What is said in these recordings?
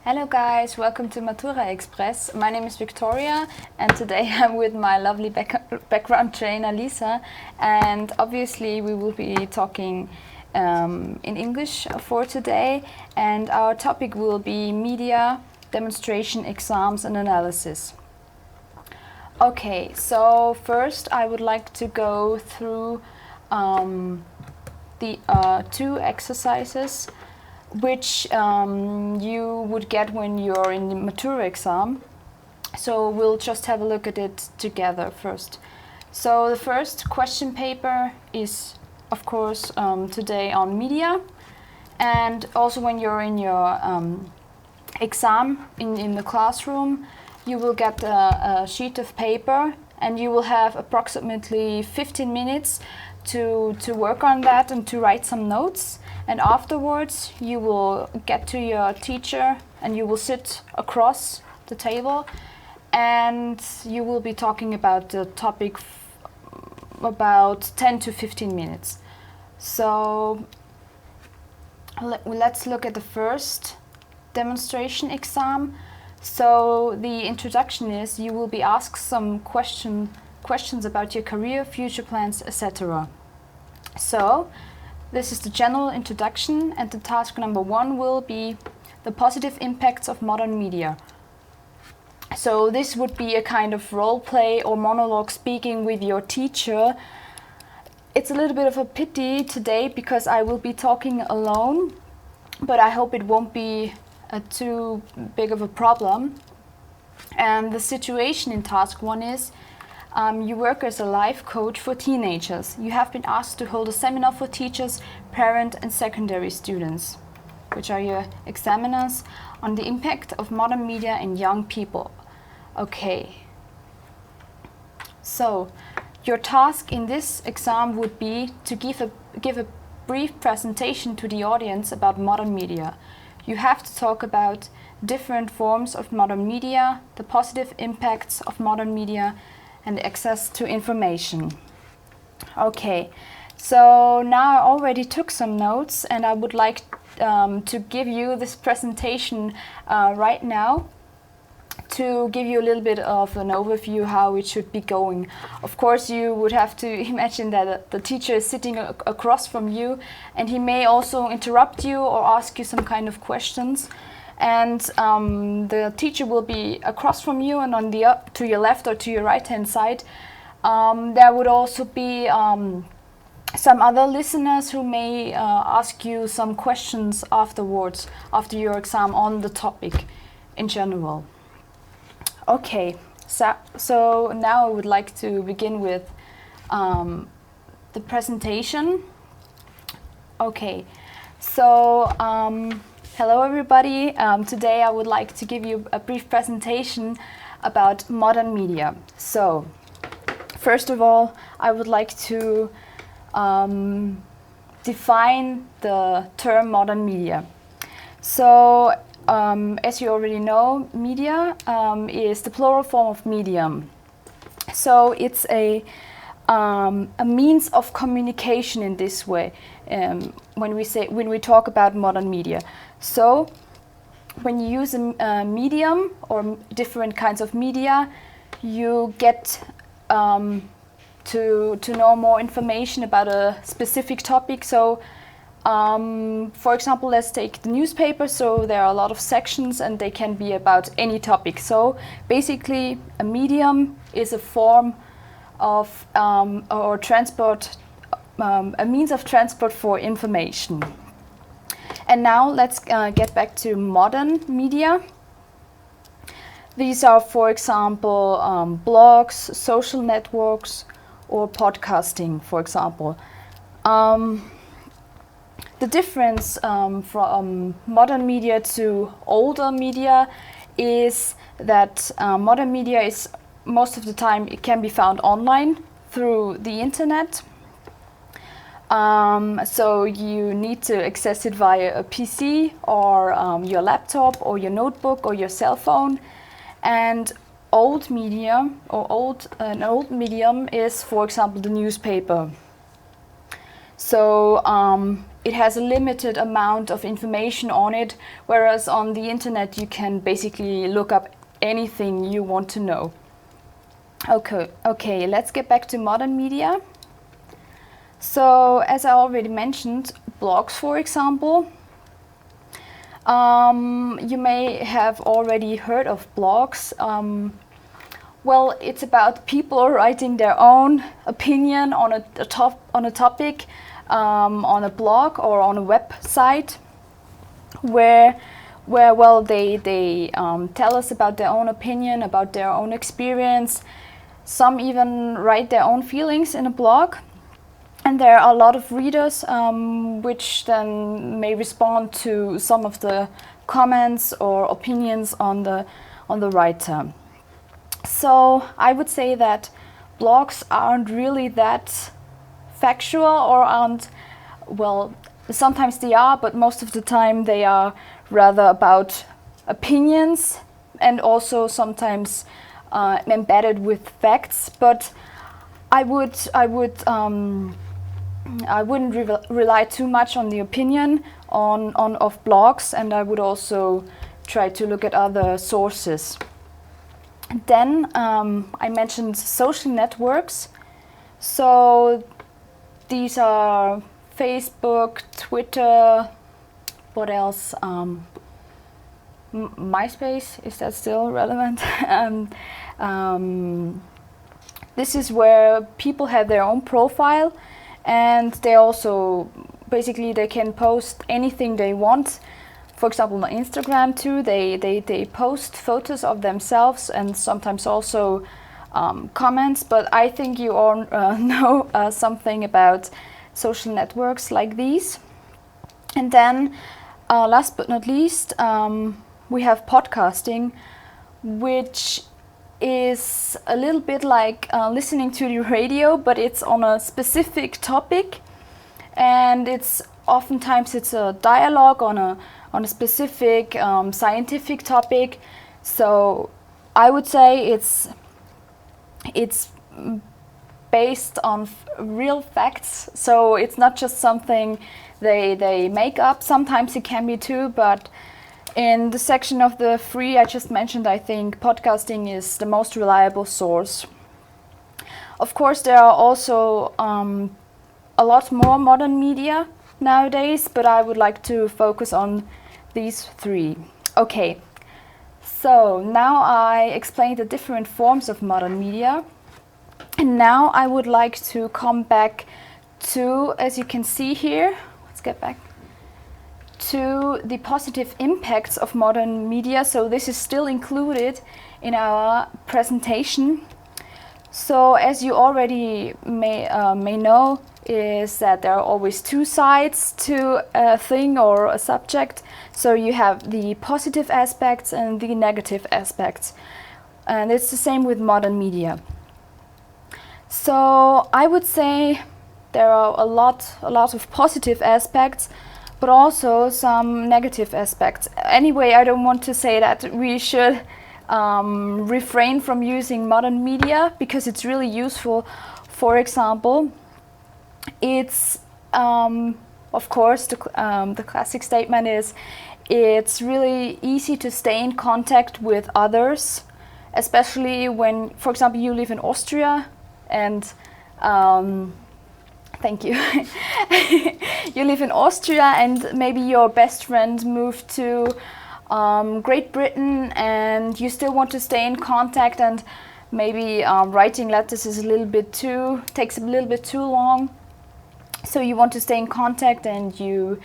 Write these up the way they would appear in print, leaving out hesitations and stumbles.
Hello guys, welcome to Matura Express. My name is Victoria and today I'm with my lovely background trainer Lisa, and obviously we will be talking in English for today, and our topic will be media, demonstration, exams and analysis. Okay, so first I would like to go through the two exercises which you would get when you're in the Matura exam. So we'll just have a look at it together first. So the first question paper is, of course, today on media. And also when you're in your exam in the classroom, you will get a sheet of paper and you will have approximately 15 minutes to work on that and to write some notes. And afterwards you will get to your teacher and you will sit across the table and you will be talking about the topic about 10 to 15 minutes. So let's look at the first demonstration exam. So the introduction is you will be asked some questions about your career, future plans, etc. So this is the general introduction, and the task number 1 will be the positive impacts of modern media. So this would be a kind of role play or monologue speaking with your teacher. It's a little bit of a pity today because I will be talking alone, but I hope it won't be too big of a problem. And the situation in task 1 is you work as a life coach for teenagers. You have been asked to hold a seminar for teachers, parent and secondary students, which are your examiners, on the impact of modern media in young people. Okay. So your task in this exam would be to give a brief presentation to the audience about modern media. You have to talk about different forms of modern media, the positive impacts of modern media, and access to information. Okay, so now I already took some notes and I would like to give you this presentation right now to give you a little bit of an overview how it should be going. Of course, you would have to imagine that the teacher is sitting across from you and he may also interrupt you or ask you some kind of questions. And the teacher will be across from you, and on the to your left or to your right hand side there would also be some other listeners who may ask you some questions afterwards, after your exam, on the topic in general. Okay, so now I would like to begin with the presentation. Okay, so hello everybody. Today I would like to give you a brief presentation about modern media. So first of all, I would like to define the term modern media. So as you already know, media is the plural form of medium. So it's a means of communication in this way when we talk about modern media. So when you use a medium or different kinds of media, you get to know more information about a specific topic. So for example, let's take the newspaper. So there are a lot of sections and they can be about any topic. So basically a medium is a form of or transport, a means of transport for information. And now let's get back to modern media. These are, for example, blogs, social networks, or podcasting, for example. The difference from modern media to older media is that modern media is, most of the time, it can be found online through the internet. So you need to access it via a PC or your laptop or your notebook or your cell phone. And old media or an old medium is, for example, the newspaper. So it has a limited amount of information on it, whereas on the internet you can basically look up anything you want to know. Okay, let's get back to modern media. So, as I already mentioned, blogs, for example. You may have already heard of blogs. Well, it's about people writing their own opinion on a topic, on a blog or on a website, where well they tell us about their own opinion, about their own experience. Some even write their own feelings in a blog. And there are a lot of readers which then may respond to some of the comments or opinions on the writer. So I would say that blogs aren't really that factual, or aren't, well, sometimes they are, but most of the time they are rather about opinions, and also sometimes embedded with facts. But I wouldn't rely too much on the opinion of blogs, and I would also try to look at other sources. Then I mentioned social networks. So these are Facebook, Twitter, what else? MySpace, is that still relevant? This is where people have their own profile, and they also basically they can post anything they want. For example, on Instagram too, they post photos of themselves and sometimes also comments. But I think you all know something about social networks like these. And then, last but not least, we have podcasting, which is a little bit like listening to the radio, but it's on a specific topic, and it's oftentimes a dialogue on a specific scientific topic. So I would say it's based on real facts. So it's not just something they make up. Sometimes it can be too, but in the section of the three I just mentioned, I think podcasting is the most reliable source. Of course, there are also a lot more modern media nowadays, but I would like to focus on these three. Okay, so now I explained the different forms of modern media, and now I would like to come back to, as you can see here, let's get back to the positive impacts of modern media. So this is still included in our presentation. So as you already may know, is that there are always two sides to a thing or a subject. So you have the positive aspects and the negative aspects, and it's the same with modern media. So I would say there are a lot of positive aspects, but also some negative aspects. Anyway, I don't want to say that we should refrain from using modern media, because it's really useful. For example, it's of course the classic statement is it's really easy to stay in contact with others, especially when, for example, you live in Austria and thank you. You live in Austria and maybe your best friend moved to Great Britain, and you still want to stay in contact, and maybe writing letters is takes a little bit too long. So you want to stay in contact, and you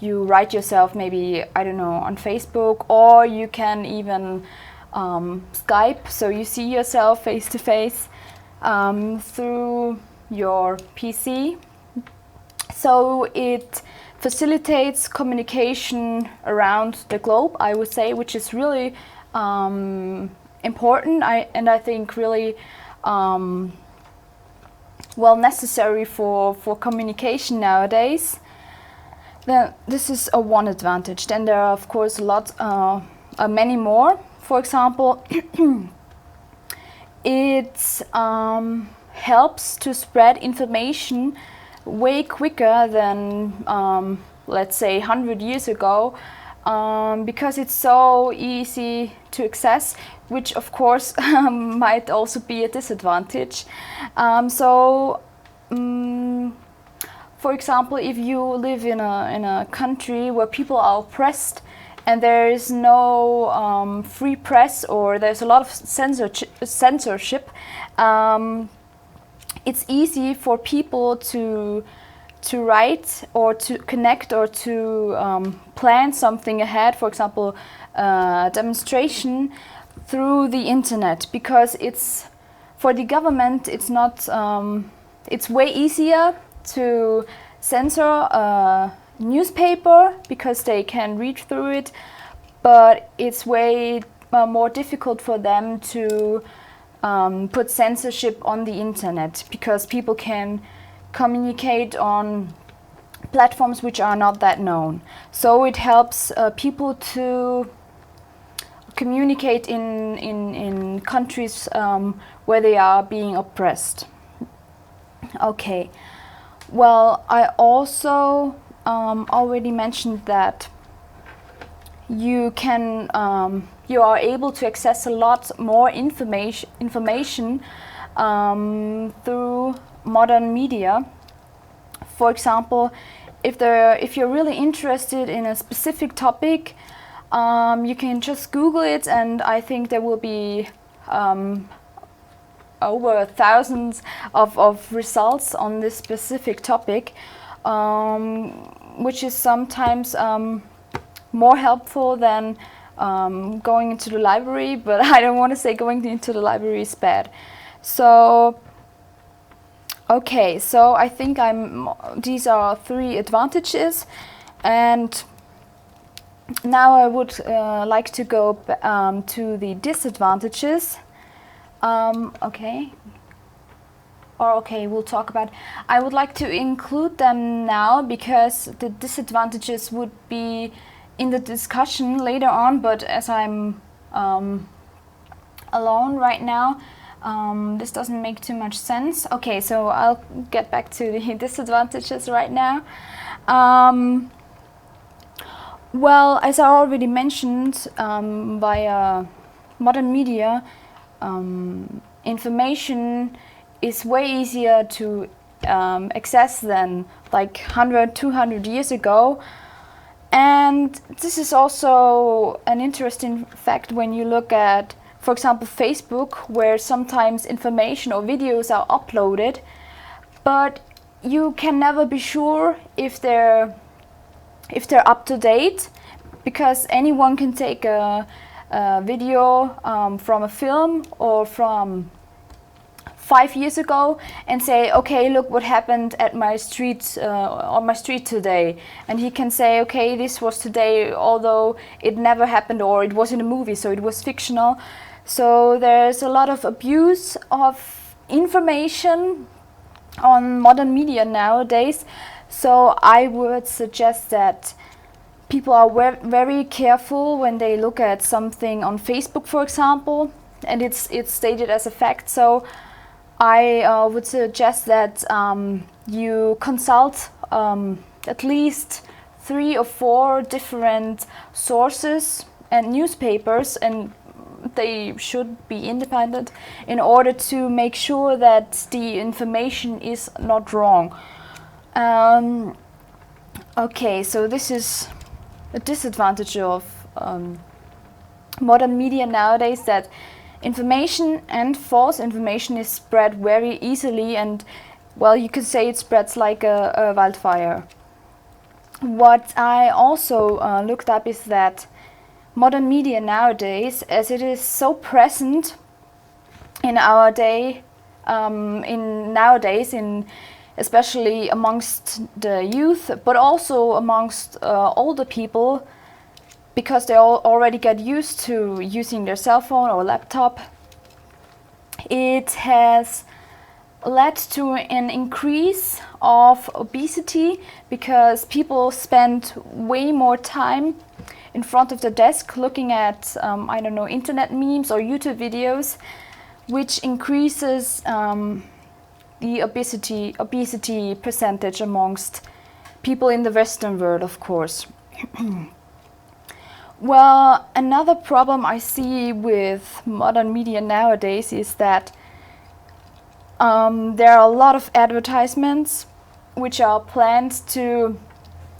write yourself, maybe, I don't know, on Facebook, or you can even Skype, so you see yourself face to face through your PC. So it facilitates communication around the globe, I would say, which is really important, and I think really well necessary for communication nowadays. Then this is one advantage. Then there are of course many more. For example, it helps to spread information way quicker than let's say 100 years ago, because it's so easy to access, which of course might also be a disadvantage. For example, if you live in a country where people are oppressed and there is no free press, or there's a lot of censorship, it's easy for people to write or to connect or to plan something ahead, for example, a demonstration through the internet, because it's, for the government, it's not, it's way easier to censor a newspaper because they can read through it, but it's way more difficult for them to put censorship on the internet, because people can communicate on platforms which are not that known. So it helps people to communicate in countries where they are being oppressed. Okay, well, I also already mentioned that you can you are able to access a lot more information through modern media. For example, if you're really interested in a specific topic, you can just Google it, and I think there will be over thousands of results on this specific topic, which is sometimes more helpful than going into the library, but I don't want to say going into the library is bad. So, okay, so I think these are 3 advantages, and now I would like to go to the disadvantages. Okay, we'll talk about. I would like to include them now because the disadvantages would be in the discussion later on, but as I'm alone right now, this doesn't make too much sense. Okay, so I'll get back to the disadvantages right now. Well, as I already mentioned, via modern media, information is way easier to access than like 100, 200 years ago. And this is also an interesting fact when you look at, for example, Facebook, where sometimes information or videos are uploaded, but you can never be sure if they're up to date, because anyone can take a video from a film or from 5 years ago and say, okay, look what happened at my street, on my street today. And he can say, okay, this was today, although it never happened, or it was in a movie, so it was fictional. So there's a lot of abuse of information on modern media nowadays. So I would suggest that people are very careful when they look at something on Facebook, for example, and it's stated as a fact. So I would suggest that you consult at least 3 or 4 different sources and newspapers, and they should be independent, in order to make sure that the information is not wrong. Okay, so this is a disadvantage of modern media nowadays, that information and false information is spread very easily, and, well, you could say it spreads like a wildfire. What I also looked up is that modern media nowadays, as it is so present in our day, especially amongst the youth, but also amongst older people, because they all already get used to using their cell phone or laptop, it has led to an increase of obesity, because people spend way more time in front of the desk looking at, I don't know, internet memes or YouTube videos, which increases the obesity percentage amongst people in the Western world, of course. Well, another problem I see with modern media nowadays is that there are a lot of advertisements which are planned to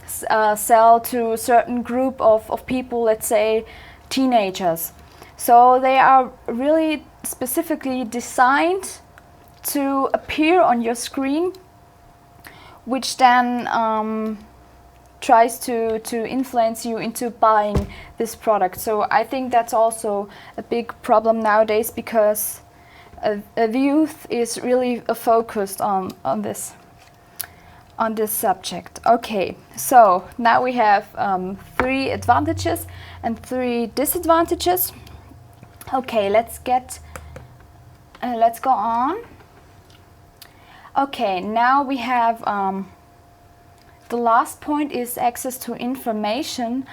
sell to a certain group of people, let's say teenagers. So they are really specifically designed to appear on your screen, which then tries to influence you into buying this product. So I think that's also a big problem nowadays, because the youth is really focused on this subject. Okay, so now we have 3 advantages and 3 disadvantages. Okay, let's go on. Okay, now we have the last point is access to information.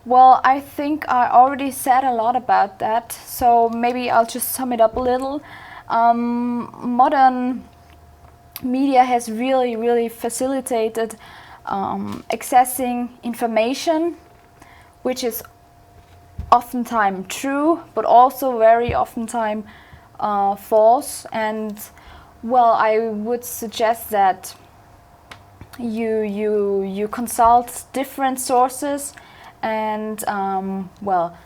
Well, I think I already said a lot about that, so maybe I'll just sum it up a little. Modern media has really facilitated accessing information, which is oftentimes true, but also very oftentimes false. And well, I would suggest that you consult different sources, and well,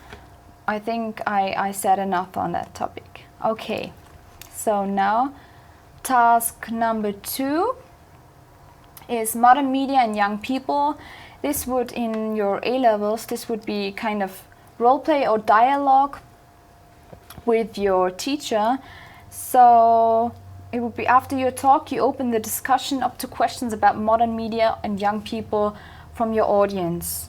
I think I said enough on that topic. Okay, so now task number 2 is modern media and young people. This would, in your A-levels, this would be kind of role play or dialogue with your teacher. So it would be after your talk, you open the discussion up to questions about modern media and young people from your audience.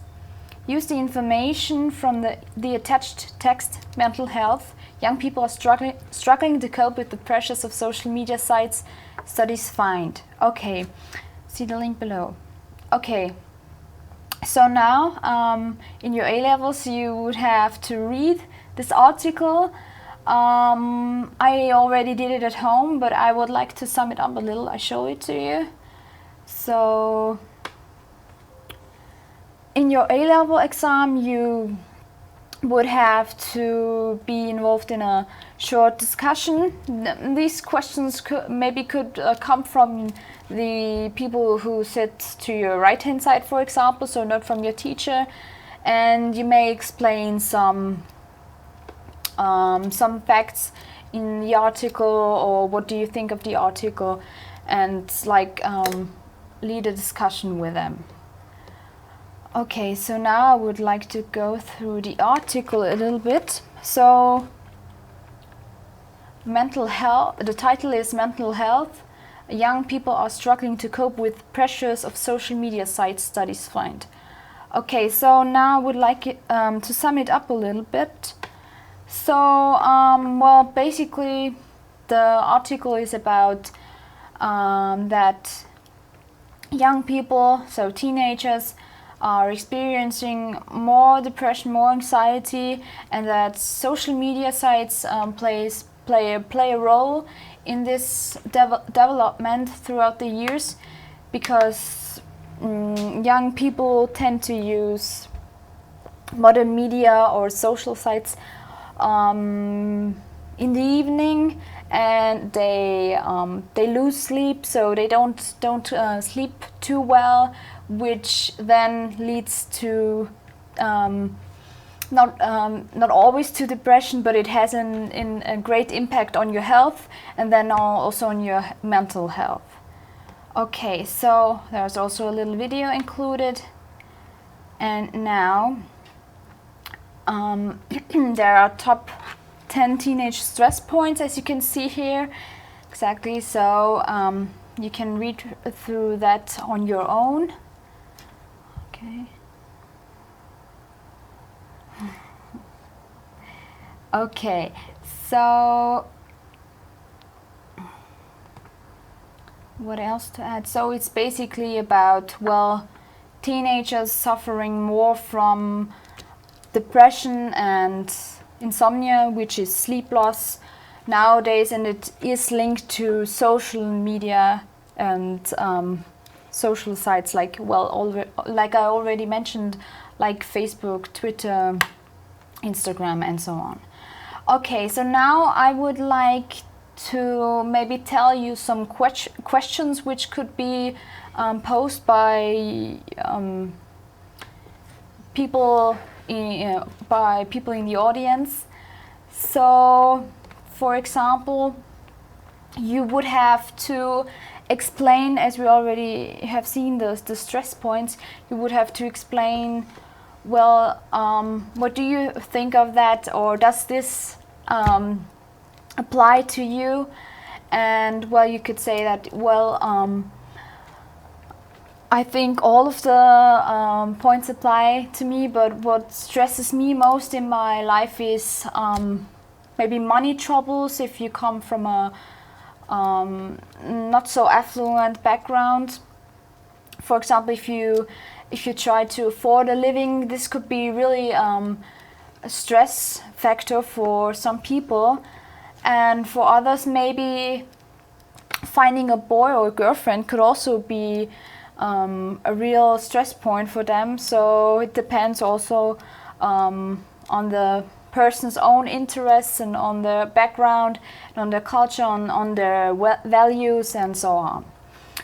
Use the information from the attached text, mental health. Young people are struggling to cope with the pressures of social media sites, studies find. Okay, see the link below. Okay, so now in your A-levels you would have to read this article. I already did it at home, but I would like to sum it up a little. I show it to you. So in your A-level exam you would have to be involved in a short discussion. These questions could come from the people who sit to your right hand side, for example, so not from your teacher, and you may explain some facts in the article, or what do you think of the article, and like lead a discussion with them. Okay, so now I would like to go through the article a little bit. So mental health, the title is Mental Health. Young people are struggling to cope with pressures of social media sites, studies find. Okay, so now I would like to sum it up a little bit. So, well, basically the article is about that young people, so teenagers, are experiencing more depression, more anxiety, and that social media sites play a role in this development throughout the years, because young people tend to use modern media or social sites in the evening, and they lose sleep, so they don't sleep too well, which then leads to not always to depression, but it has a great impact on your health, and then also on your mental health. Okay, so there's also a little video included, and now there are top 10 teenage stress points, as you can see here. Exactly, so you can read through that on your own. Okay. Okay, so what else to add? So it's basically about, well, teenagers suffering more from depression and insomnia, which is sleep loss, nowadays, and it is linked to social media and social sites like, well, like I already mentioned, like Facebook, Twitter, Instagram, and so on. Okay, so now I would like to maybe tell you some questions which could be posed by people in the audience. So, for example, you would have to explain, as we already have seen the stress points, you would have to explain, well, what do you think of that, or does this apply to you? And well, you could say that, well, I think all of the points apply to me, but what stresses me most in my life is maybe money troubles if you come from a not so affluent background. For example, if you try to afford a living, this could be really a stress factor for some people, and for others maybe finding a boy or a girlfriend could also be a real stress point for them. So it depends also on the person's own interests and on their background and on their culture, on their values and so on.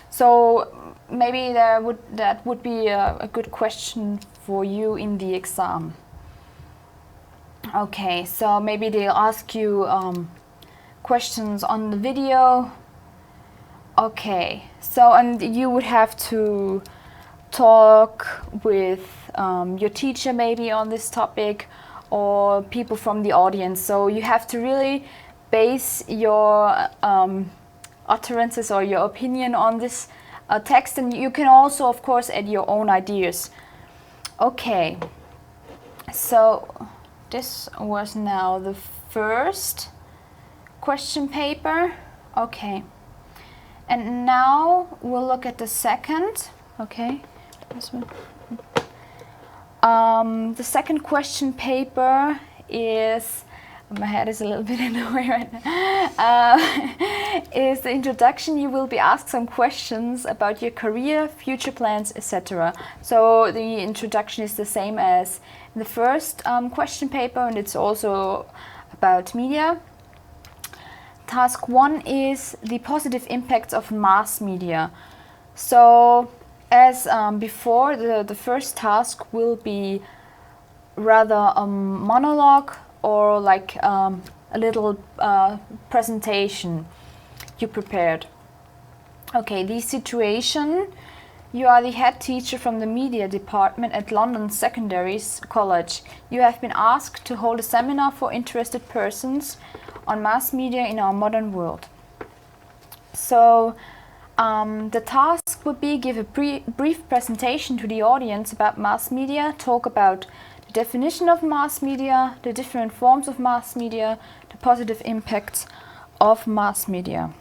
So maybe that would be a good question for you in the exam. Okay, so maybe they'll ask you questions on the video. Okay, so and you would have to talk with your teacher maybe on this topic, or people from the audience. So you have to really base your utterances or your opinion on this text, and you can also, of course, add your own ideas. Okay, so this was now the first question paper. Okay. And now we'll look at the second. Okay, this one. The second question paper is, my head is a little bit in the way right now, is the introduction. You will be asked some questions about your career, future plans, etc. So the introduction is the same as in the first question paper, and it's also about media. Task 1 is the positive impacts of mass media. So, as before, the first task will be rather a monologue or like a little presentation you prepared. Okay, the situation: you are the head teacher from the media department at London Secondary College. You have been asked to hold a seminar for interested persons on mass media in our modern world. So the task would be give a brief presentation to the audience about mass media, talk about the definition of mass media, the different forms of mass media, the positive impacts of mass media.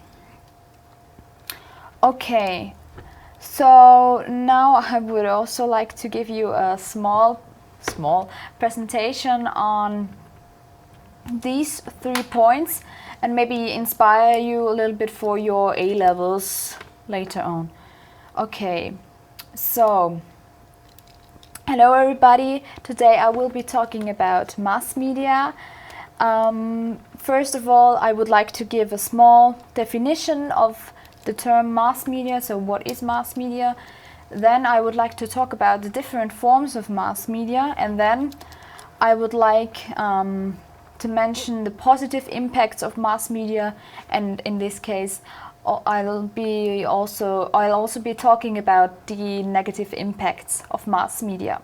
Okay, so now I would also like to give you a small presentation on these 3 points and maybe inspire you a little bit for your A-levels later on. Okay, so hello everybody. Today I will be talking about mass media. First of all, I would like to give a small definition of the term mass media. So what is mass media? Then I would like to talk about the different forms of mass media, and then I would like to mention the positive impacts of mass media, and in this case I'll also be talking about the negative impacts of mass media.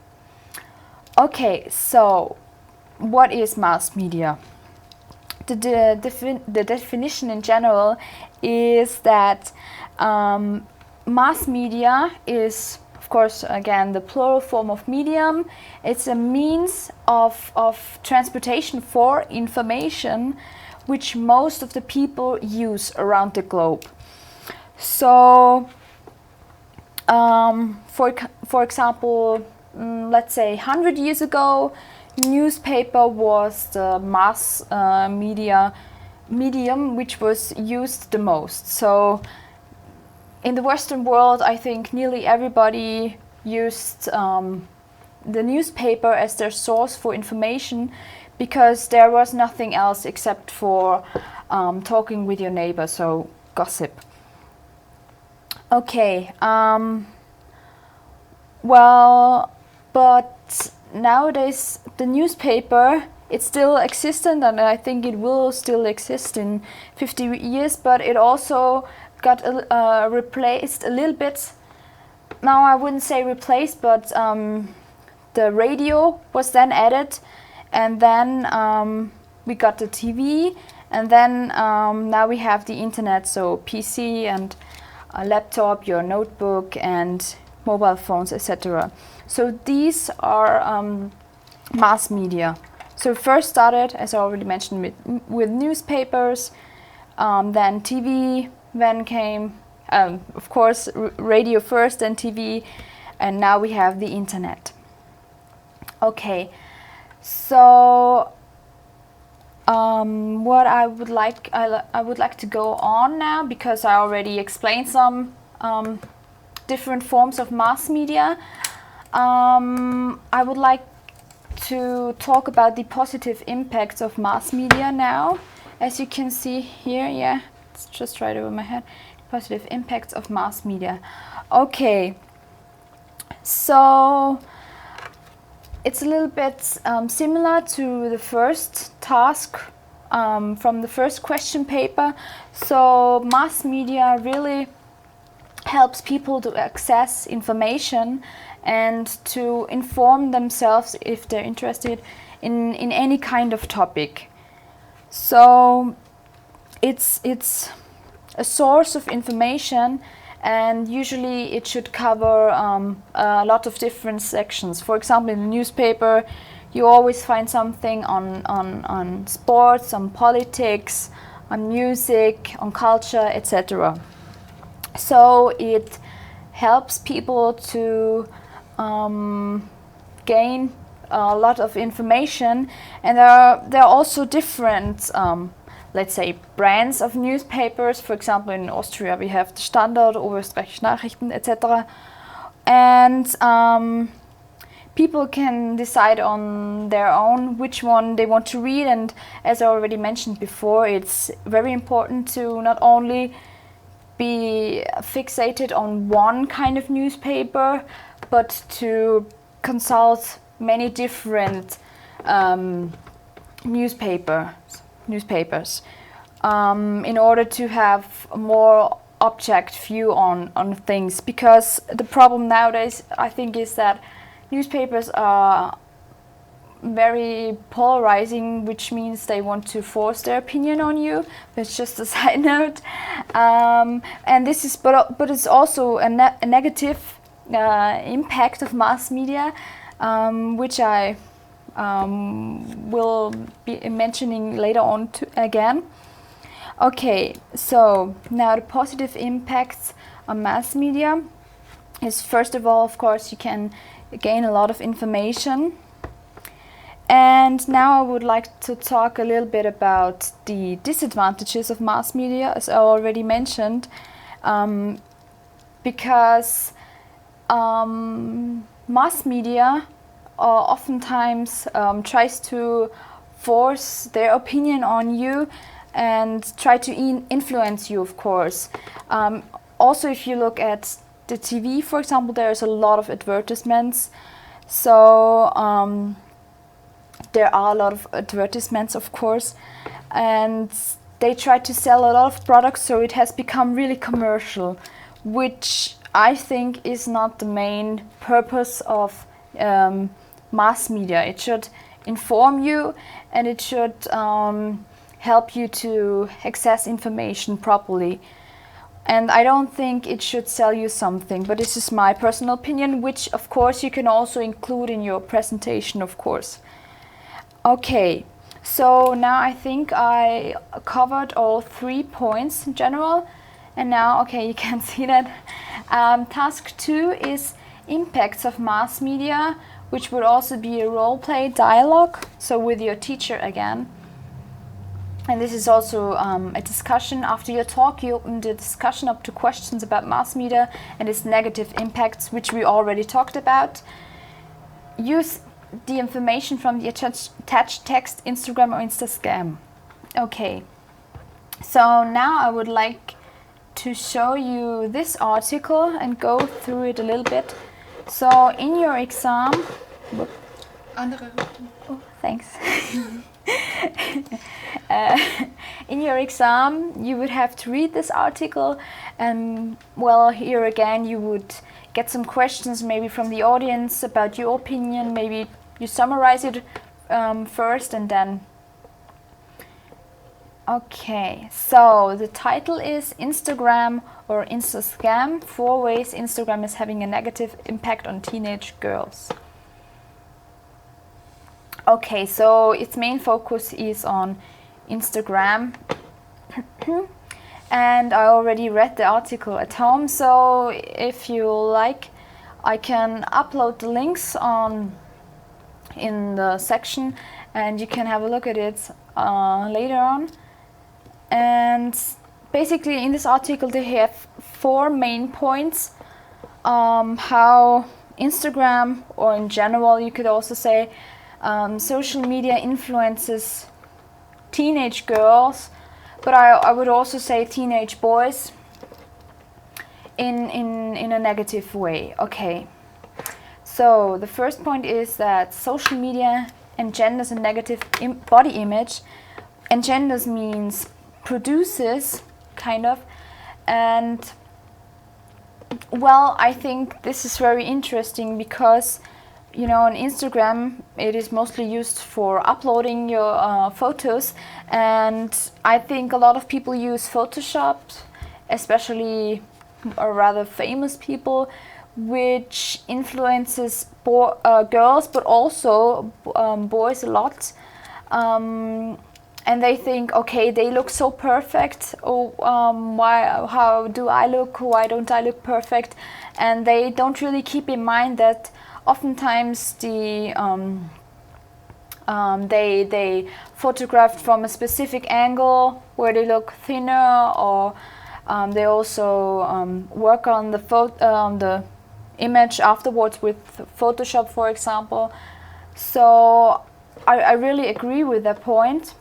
Okay, so what is mass media? The definition in general is that mass media is, of course, again, the plural form of medium. It's a means of transportation for information which most of the people use around the globe. So, for example, let's say 100 years ago, newspaper was the mass media medium which was used the most. So in the Western world, I think nearly everybody used the newspaper as their source for information, because there was nothing else except for talking with your neighbor, so gossip. Okay, well, but nowadays the newspaper, it's still existent, and I think it will still exist in 50 years, but it also got replaced a little bit. Now I wouldn't say replaced, but the radio was then added, and then we got the TV, and then now we have the internet, so PC and a laptop, your notebook, and mobile phones, etc. So these are mass media. So first started, as I already mentioned, with newspapers, then TV, then came, of course, radio first, then TV, and now we have the internet. Okay, so what I would like to go on now, because I already explained some different forms of mass media. I would like to talk about the positive impacts of mass media now. As you can see here, yeah, it's just right over my head. Positive impacts of mass media. Okay, so it's a little bit similar to the first task from the first question paper. So mass media really helps people to access information and to inform themselves if they're interested in any kind of topic. So it's a source of information, and usually it should cover a lot of different sections. For example, in the newspaper, you always find something on sports, on politics, on music, on culture, etc. So it helps people to gain a lot of information, and there are also different let's say brands of newspapers. For example, in Austria we have the Standard, Oberösterreichische Nachrichten, etc. And people can decide on their own which one they want to read, and as I already mentioned before, it's very important to not only be fixated on one kind of newspaper, but to consult many different newspapers in order to have a more object view on things. Because the problem nowadays, I think, is that newspapers are very polarizing, which means they want to force their opinion on you. That's just a side note. And this is, but it's also a negative impact of mass media, which I will be mentioning later on again. Okay, so now the positive impacts on mass media is, first of all, of course, you can gain a lot of information. And now I would like to talk a little bit about the disadvantages of mass media, as I already mentioned, because mass media oftentimes tries to force their opinion on you and try to influence you, of course. Also, if you look at the TV, for example, there's a lot of advertisements. So there are a lot of advertisements, of course, and they try to sell a lot of products, so it has become really commercial, which I think is not the main purpose of mass media. It should inform you, and it should help you to access information properly. And I don't think it should sell you something, but this is my personal opinion, which of course you can also include in your presentation, of course. Okay, so now I think I covered all 3 points in general, and now, okay, you can see that task 2 is impacts of mass media, which would also be a role play dialogue, so with your teacher again. And this is also a discussion. After your talk, you open the discussion up to questions about mass media and its negative impacts, which we already talked about. Use the information from the attached text, Instagram or Instascam. Okay, so now I would like to show you this article and go through it a little bit. So in your exam... Oh, thanks. In your exam, you would have to read this article, and well, here again you would get some questions maybe from the audience about your opinion. Maybe you summarize it first and then... Okay, so the title is Instagram or Instascam, 4 ways Instagram is having a negative impact on teenage girls. Okay, so its main focus is on Instagram. And I already read the article at home, so if you like, I can upload the links in the section and you can have a look at it later on. And basically in this article they have 4 main points how Instagram, or in general you could also say social media, influences teenage girls, but I would also say teenage boys in a negative way. Okay, so the first point is that social media engenders a negative body image. Engenders means produces, kind of. And well, I think this is very interesting because, you know, on Instagram it is mostly used for uploading your photos, and I think a lot of people use Photoshop, especially or rather famous people, which influences girls but also boys a lot. And they think, okay, they look so perfect. Oh, how do I look? Why don't I look perfect? And they don't really keep in mind that oftentimes they photographed from a specific angle where they look thinner, or they also work on the image afterwards with Photoshop, for example. So I really agree with that point.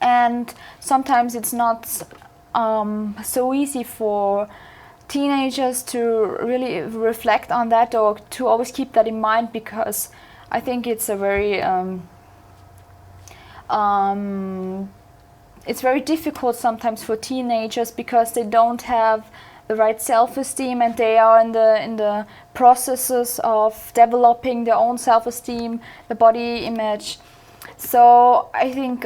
And sometimes it's not so easy for teenagers to really reflect on that or to always keep that in mind, because I think it's a very it's very difficult sometimes for teenagers because they don't have the right self-esteem, and they are in the processes of developing their own self-esteem, the body image. So I think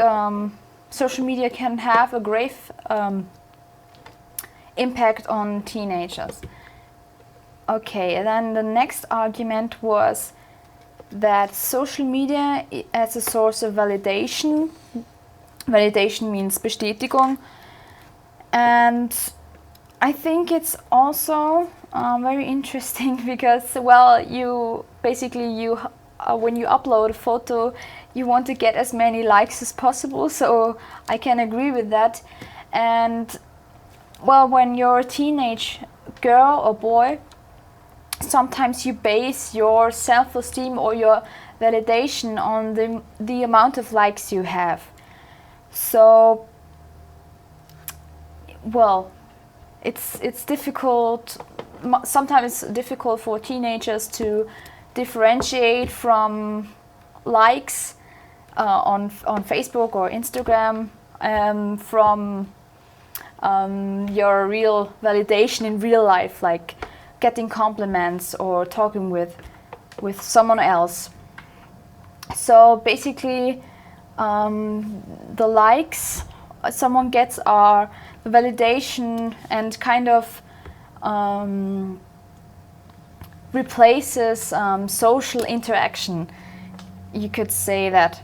social media can have a grave impact on teenagers. Okay, and then the next argument was that social media as a source of validation. Validation means Bestätigung. And I think it's also very interesting because, well, you basically when you upload a photo, you want to get as many likes as possible, so I can agree with that. And well, when you're a teenage girl or boy, sometimes you base your self-esteem or your validation on the amount of likes you have. So, well, it's difficult. Sometimes it's difficult for teenagers to differentiate from likes on Facebook or Instagram from your real validation in real life, like getting compliments or talking with someone else. So basically, the likes someone gets are the validation, and kind of replaces social interaction. You could say that,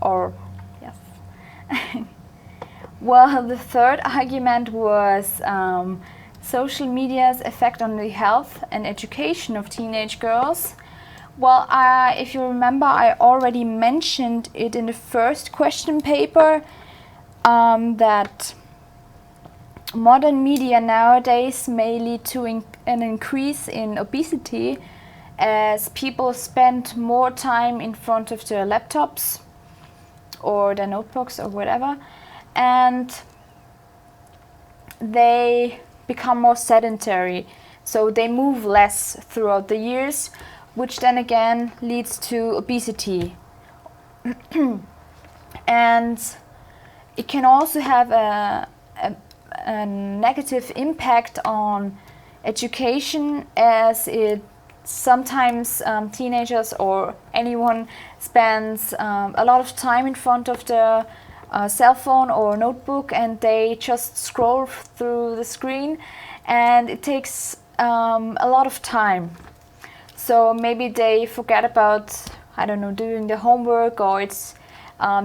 or yes. Well, the third argument was social media's effect on the health and education of teenage girls. Well, if you remember, I already mentioned it in the first question paper. that modern media nowadays may lead to an increase in obesity, as people spend more time in front of their laptops or their notebooks or whatever, and they become more sedentary, so they move less throughout the years, which then again leads to obesity. And it can also have a negative impact on education, as it sometimes teenagers or anyone spends a lot of time in front of the cell phone or notebook, and they just scroll through the screen, and it takes a lot of time. So maybe they forget about, I don't know, doing the homework, or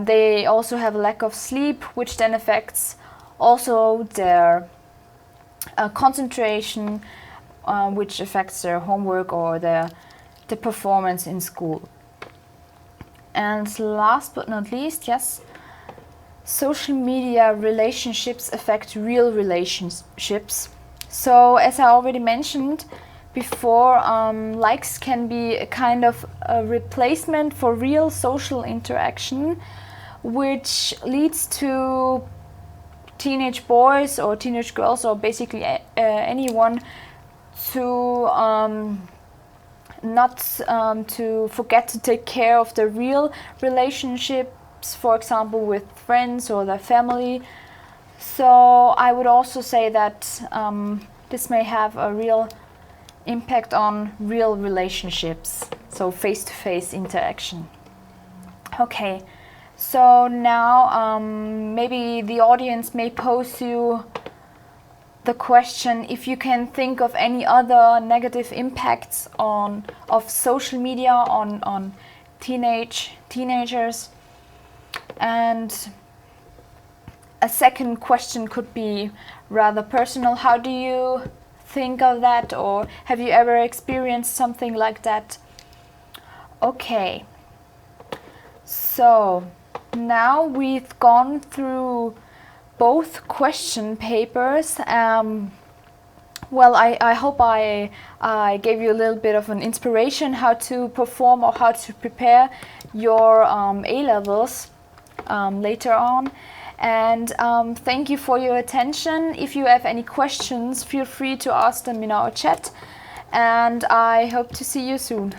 they also have a lack of sleep, which then affects also their concentration, which affects their homework or the performance in school. And last but not least, yes, social media relationships affect real relationships. So as I already mentioned before, likes can be a kind of a replacement for real social interaction, which leads to teenage boys or teenage girls, or basically anyone, to not to forget to take care of the real relationships, for example with friends or their family. So I would also say that this may have a real impact on real relationships, so face-to-face interaction. Okay, so now maybe the audience may pose you the question if you can think of any other negative impacts of social media on teenagers. And a second question could be rather personal. How do you think of that, or have you ever experienced something like that? Okay, so now we've gone through both question papers. Well, I hope I gave you a little bit of an inspiration how to perform or how to prepare your A-levels later on. And thank you for your attention. If you have any questions, feel free to ask them in our chat, and I hope to see you soon.